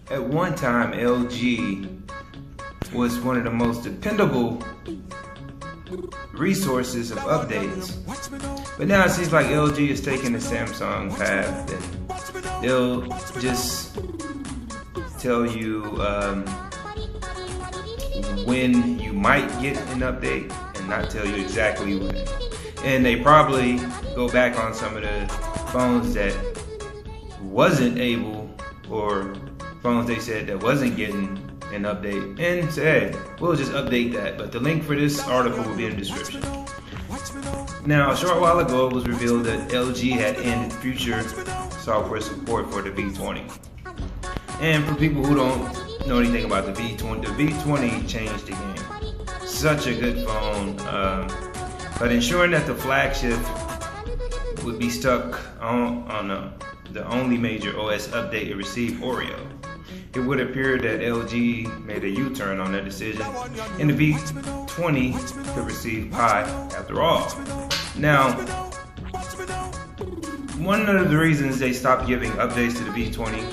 At one time, LG was one of the most dependable resources of updates. But now it seems like LG is taking the Samsung path, and they'll just tell you when you might get an update and not tell you exactly when. And they probably go back on some of the phones that wasn't able, or phones they said that wasn't getting an update, and say, hey, we'll just update that. But the link for this article will be in the description. Now, a short while ago, it was revealed that LG had ended future software support for the V20. And for people who don't know anything about the V20 changed the game. Such a good phone, but ensuring that the flagship would be stuck on the only major OS update it received, Oreo. It would appear that LG made a U-turn on that decision, and the V20 could receive Pi after all. Now, one of the reasons they stopped giving updates to the V20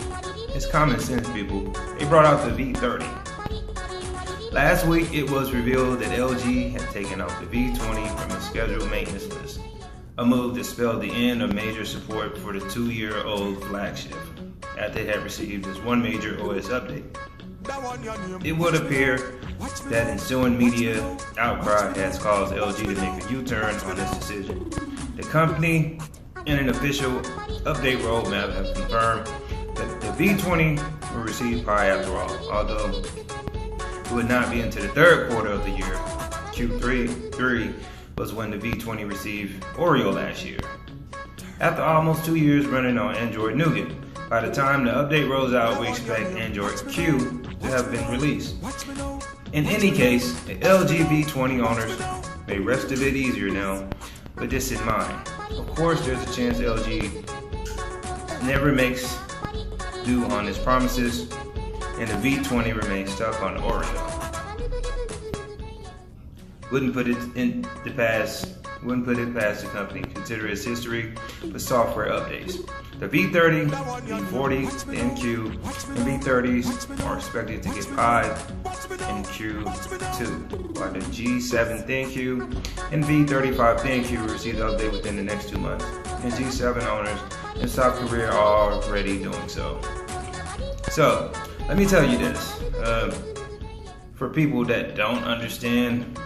is common sense, people. They brought out the V30. Last week, it was revealed that LG had taken out the V20 from its scheduled maintenance list, a move that spelled the end of major support for the 2-year-old flagship, after it had received its one major OS update. It would appear that ensuing media outcry has caused LG to make a U-turn on this decision. The company, in an official update roadmap, have confirmed that the V20 will receive Pi after all, although it would not be until the third quarter of the year. Q3 was when the V20 received Oreo last year. After almost 2 years running on Android Nougat, by the time the update rolls out, we expect Android Q to have been released. In any case, the LG V20 owners may rest a bit easier now with this in mind. Of course, there's a chance LG never makes due on its promises, and the V20 remains stuck on Oreo. Wouldn't put it past the company, consider its history with software updates. The V30, V40, the NQ, and V30s are expected to get Pi in Q2, while the G7 ThinQ and V35 ThinQ will receive the update within the next 2 months, and G7 owners in South Korea are already doing so. So, let me tell you this, for people that don't understand,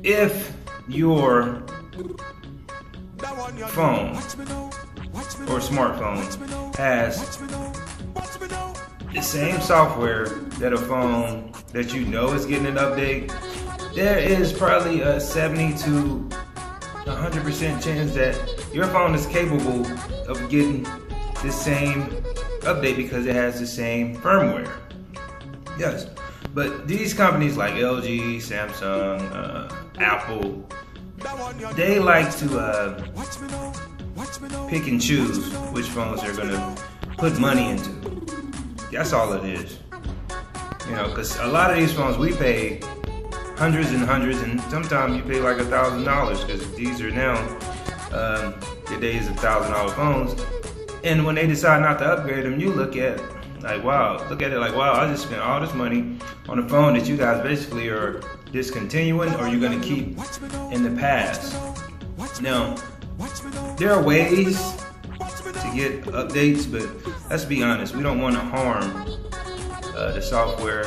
if your phone or smartphone has the same software that a phone that you know is getting an update, there is probably a 70 to 100% chance that your phone is capable of getting the same update because it has the same firmware. Yes, but these companies like LG, Samsung, Apple, they like to pick and choose which phones they're gonna put money into. That's all it is. You know, because a lot of these phones we pay hundreds and hundreds, and sometimes you pay like $1,000, because these are now the days of $1,000 phones. And when they decide not to upgrade them, you look at it like, wow, I just spent all this money on a phone that you guys basically are discontinuing, or you're gonna keep in the past. Now, there are ways to get updates, but let's be honest, we don't want to harm the software,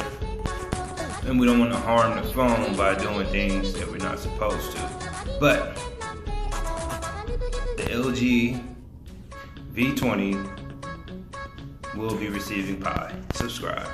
and we don't want to harm the phone by doing things that we're not supposed to. But the LG V20 will be receiving Pi. Subscribe.